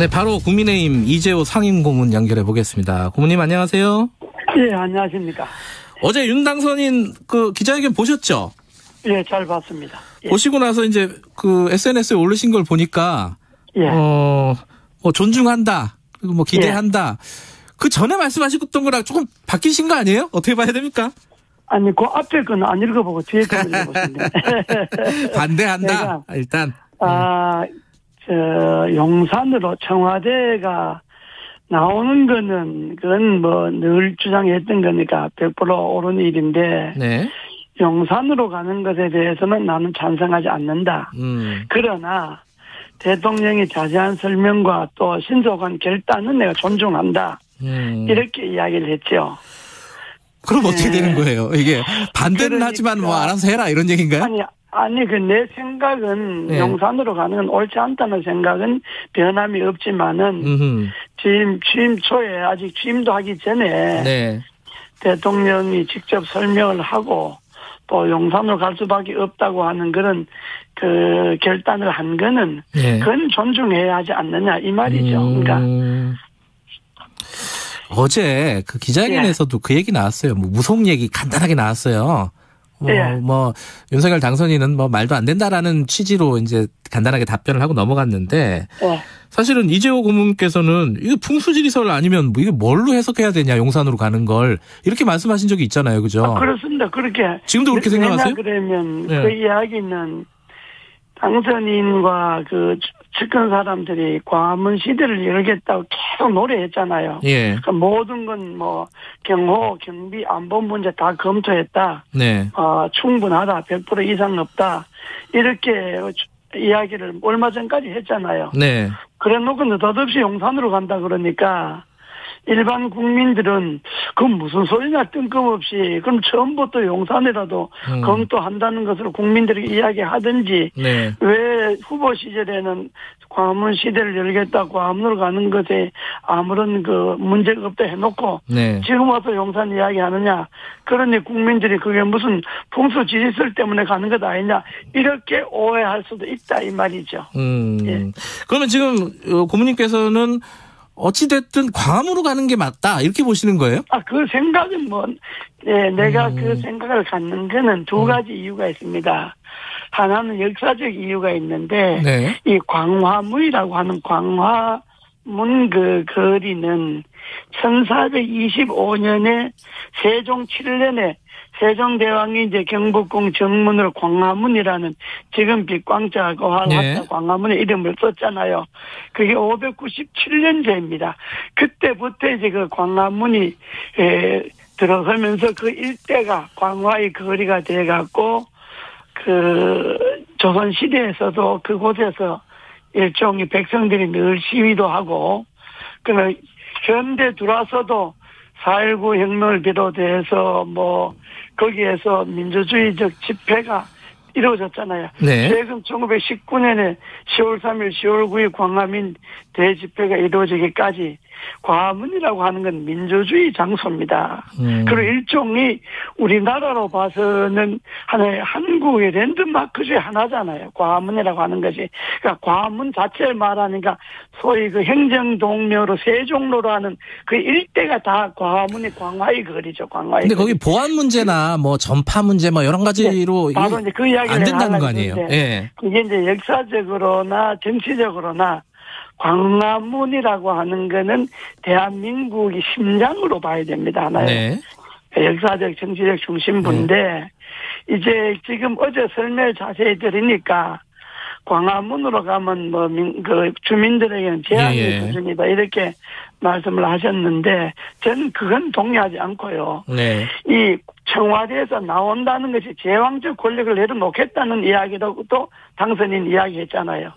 네, 바로 국민의힘 이재호 상임고문 연결해 보겠습니다. 고문님 안녕하세요. 예, 안녕하십니까. 어제 윤 당선인 그 기자회견 보셨죠? 예, 잘 봤습니다. 예. 보시고 나서 이제 그 SNS에 올리신 걸 보니까 예. 뭐 존중한다, 그리고 뭐 기대한다. 그 전에 말씀하셨던 거랑 조금 바뀌신 거 아니에요? 어떻게 봐야 됩니까? 아니, 그 앞에 건 안 읽어보고 뒤에 건 읽어보셨네. 반대한다. 일단. 용산으로 청와대가 나오는 거는 그건 뭐 늘 주장했던 거니까 100% 옳은 일인데 네. 용산으로 가는 것에 대해서는 나는 찬성하지 않는다. 그러나 대통령이 자세한 설명과 또 신속한 결단은 내가 존중한다. 이렇게 이야기를 했죠. 그럼 어떻게 되는 거예요? 이게 반대는 그러니까, 하지만 뭐 알아서 해라 이런 얘기인가요? 아니 그 내 생각은 용산으로 가는 건 옳지 않다는 생각은 변함이 없지만은 지금 취임 초에 아직 취임도 하기 전에 대통령이 직접 설명을 하고 또 용산으로 갈 수밖에 없다고 하는 그런 그 결단을 한 거는 그건 존중해야 하지 않느냐 이 말이죠. 그러니까 어제 그 기자회견에서도 그 얘기 나왔어요. 뭐 무속 얘기 간단하게 나왔어요. 뭐 윤석열 당선인은 뭐 말도 안 된다라는 취지로 이제 간단하게 답변을 하고 넘어갔는데 사실은 이재호 고문께서는 이거 풍수지리설 아니면 뭐 이게 뭘로 해석해야 되냐 용산으로 가는 걸 이렇게 말씀하신 적이 있잖아요, 그죠? 그렇습니다. 그렇게 지금도 그렇게 생각하세요? 그러면 그 이야기는 당선인과 그 측근 사람들이 광화문 시대를 열겠다고 계속 노래했잖아요. 그러니까 모든 건 뭐 경호, 경비, 안보 문제 다 검토했다. 충분하다. 100% 이상 없다. 이렇게 이야기를 얼마 전까지 했잖아요. 그래 놓고 느닷없이 용산으로 간다 그러니까 일반 국민들은 그 무슨 소리냐 뜬금없이 그럼 처음부터 용산이라도 검토한다는 것으로 국민들에게 이야기하든지 왜 후보 시절에는 광화문 시대를 열겠다 광화문으로 가는 것에 아무런 그 문제가 없다 해놓고 지금 와서 용산 이야기하느냐 그러니 국민들이 그게 무슨 풍수 지리설 때문에 가는 것 아니냐 이렇게 오해할 수도 있다 이 말이죠. 그러면 지금 고문님께서는 어찌됐든 광화문으로 가는 게 맞다 이렇게 보시는 거예요? 그 생각은 내가 그 생각을 갖는 거는 두 가지 이유가 있습니다. 하나는 역사적 이유가 있는데 이 광화문이라고 하는 광화문 그 거리는 1425년에 세종 7년에 세종대왕이 이제 경복궁 정문을 광화문이라는 지금 빛광자하고 화자 광화문의 이름을 썼잖아요. 그게 597년제입니다. 그때부터 이제 그 광화문이 들어서면서 그 일대가 광화의 거리가 돼갖고 그 조선시대에서도 그곳에서 일종의 백성들이 늘 시위도 하고 그 현대 들어와서도 4.19 혁명을 비롯해서 뭐 거기에서 민주주의적 집회가 이루어졌잖아요. 최근 1919년에 10월 3일, 10월 9일 광화문 대집회가 이루어지기까지 광화문이라고 하는 건 민주주의 장소입니다. 그리고 일종의 우리나라로 봐서는 하나의 한국의 랜드마크 중에 하나잖아요. 광화문이라고 하는 것이. 그러니까 광화문 자체를 말하니까 소위 그 행정동묘로 세종로로 하는 그 일대가 다 광화문이 광화의 거리죠. 광화의 근데 거리. 거기 보안 문제나 뭐 전파 문제 뭐 여러 가지로 바로 이제 그 이야기를 안 된다는 거 아니에요? 그게 이제 역사적으로나 정치적으로나 광화문이라고 하는 거는 대한민국의 심장으로 봐야 됩니다. 하나의 역사적 정치적 중심부인데 이제 지금 어제 설명을 자세히 들으니까 광화문으로 가면 뭐 그 주민들에게는 제한의 수준이다 이렇게 말씀을 하셨는데 저는 그건 동의하지 않고요. 이 청와대에서 나온다는 것이 제왕적 권력을 내려놓겠다는 이야기라고 또 당선인 이야기했잖아요.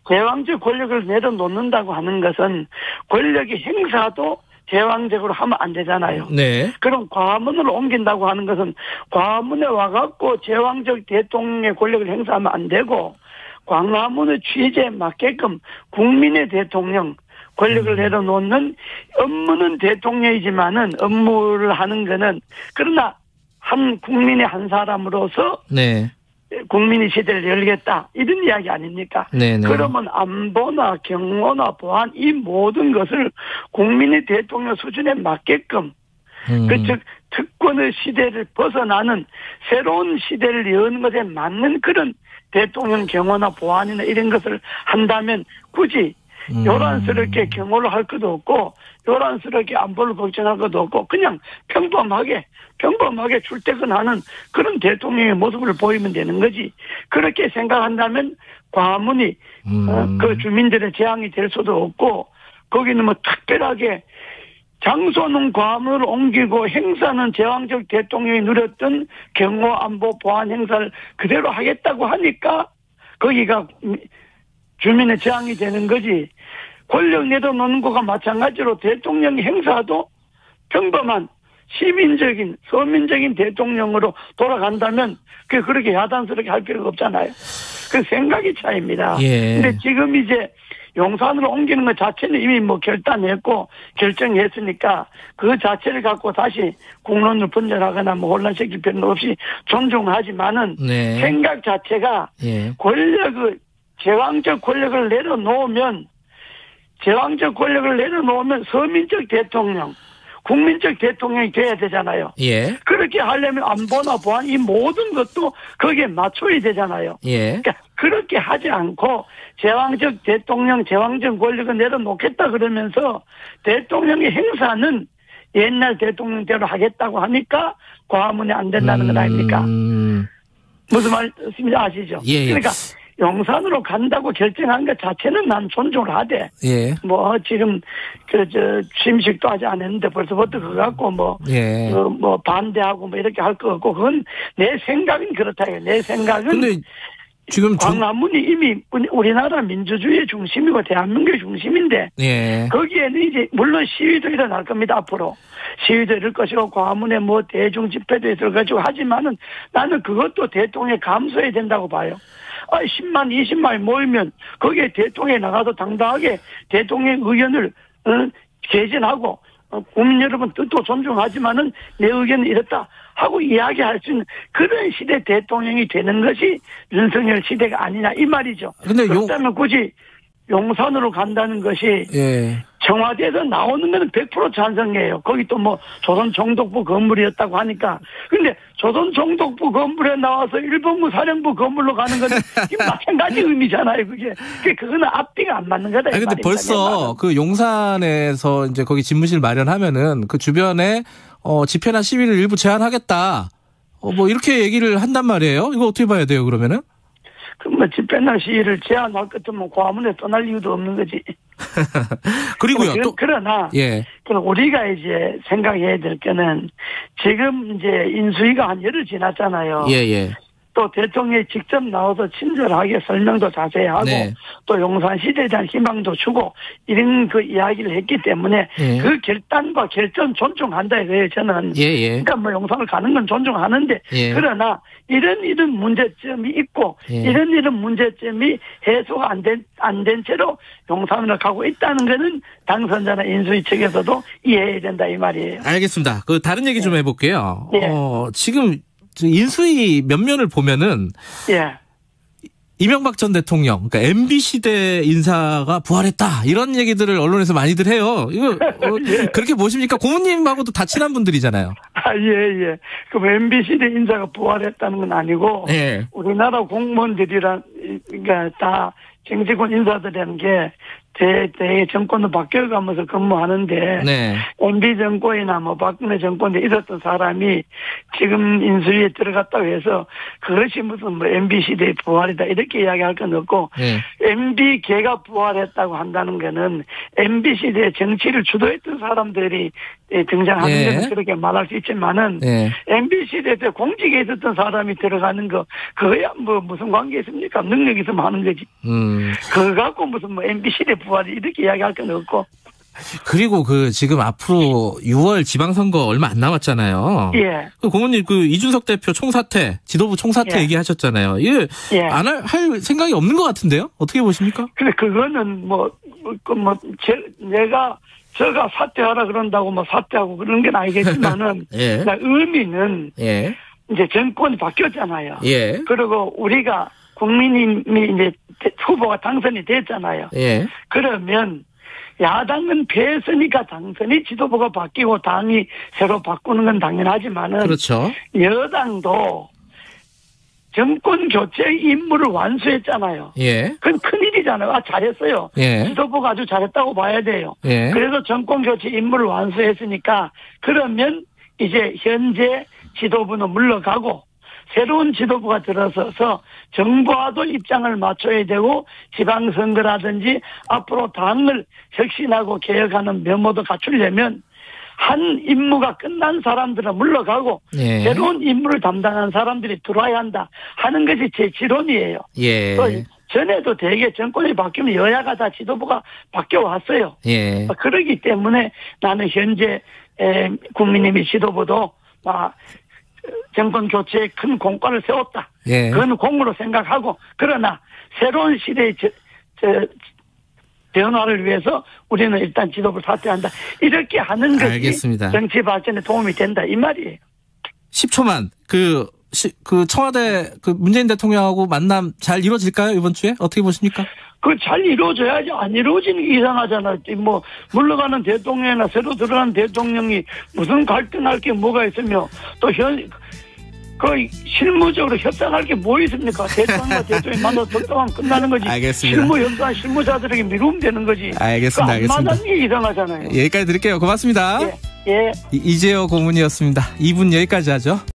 제왕적 권력을 내려놓는다고 하는 것은 권력의 행사도 제왕적으로 하면 안 되잖아요. 그럼 광화문으로 옮긴다고 하는 것은 광화문에 와갖고 제왕적 대통령의 권력을 행사하면 안 되고 광화문의 취지에 맞게끔 국민의 대통령 권력을 내려놓는 업무는 대통령이지만은 업무를 하는 거는 그러나 한 국민의 한 사람으로서 국민의 시대를 열겠다 이런 이야기 아닙니까? 네네. 그러면 안보나 경호나 보안 이 모든 것을 국민의 대통령 수준에 맞게끔 즉 특권의 시대를 벗어나는 새로운 시대를 여는 것에 맞는 그런 대통령 경호나 보안이나 이런 것을 한다면 굳이 요란스럽게 경호를 할 것도 없고 요란스럽게 안보를 걱정할 것도 없고 그냥 평범하게 출퇴근하는 그런 대통령의 모습을 보이면 되는 거지. 그렇게 생각한다면 과문이 그 주민들의 재앙이 될 수도 없고 거기는 뭐 특별하게 장소는 괌을 옮기고 행사는 제왕적 대통령이 누렸던 경호 안보 보안 행사를 그대로 하겠다고 하니까 거기가 주민의 재앙이 되는 거지. 권력 내려놓는 것과 마찬가지로 대통령 행사도 평범한 시민적인 서민적인 대통령으로 돌아간다면 그렇게 야단스럽게 할 필요가 없잖아요. 그 생각이 차이입니다. 근데 지금 이제 용산으로 옮기는 것 자체는 이미 뭐 결정했으니까 그 자체를 갖고 다시 공론을 분열하거나 뭐 혼란시킬 필요는 없이 존중하지만은 생각 자체가 제왕적 권력을 내려놓으면 서민적 대통령, 국민적 대통령이 돼야 되잖아요. 그렇게 하려면 안보나 보안 이 모든 것도 거기에 맞춰야 되잖아요. 그러니까 그렇게 하지 않고 제왕적 대통령, 제왕적 권력을 내려놓겠다 그러면서 대통령의 행사는 옛날 대통령대로 하겠다고 하니까 과문이 안 된다는 건 아닙니까? 무슨 말씀인지 아시죠? 그러니까 용산으로 간다고 결정한 것 자체는 난 존중을 하되, 뭐, 지금, 취임식도 아직 안 했는데 벌써부터 그거 갖고 뭐, 반대하고 뭐 이렇게 할 거 없고, 그건 내 생각은 그렇다요. 내 생각은. 근데 지금 광화문이 이미 우리나라 민주주의의 중심이고 대한민국의 중심인데, 거기에는 이제, 물론 시위도 일어날 겁니다, 앞으로. 시위도 이럴 것이고, 광화문에 뭐 대중 집회도 있을 것이고 하지만은 나는 그것도 대통령이 감수해야 된다고 봐요. 10만, 20만이 모이면 거기에 대통령이 나가서 당당하게 대통령의 의견을 개진하고 국민 여러분 뜻도 존중하지만은 내 의견은 이렇다 하고 이야기할 수 있는 그런 시대 대통령이 되는 것이 윤석열 시대가 아니냐 이 말이죠. 그렇다면 굳이 용산으로 간다는 것이 청와대에서 나오는 것은 100% 찬성이에요. 거기 또 뭐 조선 총독부 건물이었다고 하니까. 근데 조선 총독부 건물에 나와서 일본군 사령부 건물로 가는 건 마찬가지 의미잖아요. 그거는 앞뒤가 안 맞는 거다. 근데 벌써 그 용산에서 이제 거기 집무실 마련하면은 그 주변에 집회나 시위를 일부 제한하겠다. 뭐 이렇게 얘기를 한단 말이에요. 이거 어떻게 봐야 돼요, 그러면은? 뭐 집회나 시위를 제한할 것 같으면 광화문에 떠날 이유도 없는 거지. 그리고요. 그러나 그럼 우리가 이제 생각해야 될 거는 지금 이제 인수위가 한 열흘 지났잖아요. 또 대통령이 직접 나와서 친절하게 설명도 자세히 하고 또 용산시대에 대한 희망도 주고 이런 그 이야기를 했기 때문에 그 결단과 결정 존중한다 이거예요 저는. 그러니까 뭐 용산을 가는 건 존중하는데 그러나 이런 문제점이 있고 이런 문제점이 해소가 안 된 채로 용산으로 가고 있다는 거는 당선자나 인수위 측에서도 이해해야 된다 이 말이에요. 알겠습니다. 그 다른 얘기 좀 해볼게요. 지금 인수위 면면을 보면은 이명박 전 대통령, 그러니까 MB 시대 인사가 부활했다 이런 얘기들을 언론에서 많이들 해요. 이거 그렇게 보십니까? 고모님하고도 다 친한 분들이잖아요. 그럼 MB 시대 인사가 부활했다는 건 아니고 우리나라 공무원들이란 그러니까 다 정치권 인사들이라는 게 대 정권도 바뀌어가면서 근무하는데 MB 정권이나 뭐 박근혜 정권에 있었던 사람이 지금 인수위에 들어갔다고 해서 그것이 무슨 뭐 MB 시대의 부활이다 이렇게 이야기할 건 없고 MB 개가 부활했다고 한다는 거는 MB 시대의 정치를 주도했던 사람들이 등장하는 데는 그렇게 말할 수 있지만은 MB 시대 때 공직에 있었던 사람이 들어가는 거 그거야 뭐 무슨 관계 있습니까? 능력이 있으면 하는 거지. 그거 갖고 무슨 뭐 MB 시대 부활이 이렇게 이야기할 건 없고. 그리고 지금 앞으로 6월 지방선거 얼마 안 남았잖아요. 그 고모님 이준석 대표 총사퇴, 지도부 총사퇴 얘기하셨잖아요. 이게 안 할 생각이 없는 것 같은데요? 어떻게 보십니까? 근데 그거는 제가 사퇴하라 그런다고 사퇴하고 그런 건 아니겠지만은 의미는 이제 정권이 바뀌었잖아요. 예. 그리고 우리가 국민님이 이제 후보가 당선이 됐잖아요. 예. 그러면 야당은 패했으니까 당선이 지도부가 바뀌고 당이 새로 바꾸는 건 당연하지만은. 그렇죠. 여당도 정권 교체의 임무를 완수했잖아요. 예. 그건 큰일이잖아요. 아, 잘했어요. 예. 지도부가 아주 잘했다고 봐야 돼요. 예. 그래서 정권 교체 임무를 완수했으니까 그러면 이제 현재 지도부는 물러가고 새로운 지도부가 들어서서 정부와도 입장을 맞춰야 되고 지방선거라든지 앞으로 당을 혁신하고 개혁하는 면모도 갖추려면 한 임무가 끝난 사람들은 물러가고 예. 새로운 임무를 담당한 사람들이 들어와야 한다 하는 것이 제 지론이에요. 예. 전에도 대개 정권이 바뀌면 여야가 다 지도부가 바뀌어왔어요. 예. 그러기 때문에 나는 현재 국민의힘 지도부도 정권 교체에 큰 공과를 세웠다. 예. 그건 공으로 생각하고 그러나 새로운 시대의 변화를 위해서 우리는 일단 지도부를 사퇴한다. 이렇게 하는 것이 알겠습니다. 정치 발전에 도움이 된다. 이 말이에요. 10초만. 그 청와대 문재인 대통령하고 만남 잘 이루어질까요? 이번 주에? 어떻게 보십니까? 잘 이루어져야지. 안 이루어지는 게 이상하잖아. 물러가는 대통령이나 새로 들어가는 대통령이 무슨 갈등할 게 뭐가 있으며 또 실무적으로 협상할 게 뭐 있습니까? 대통령과 대통령이 만나서 협상하면 끝나는 거지. 알겠습니다. 실무 협상 실무자들에게 미루면 되는 거지. 알겠습니다. 안 만나는 게 이상하잖아요. 여기까지 드릴게요. 고맙습니다. 예. 이재호 고문이었습니다. 2분 여기까지 하죠.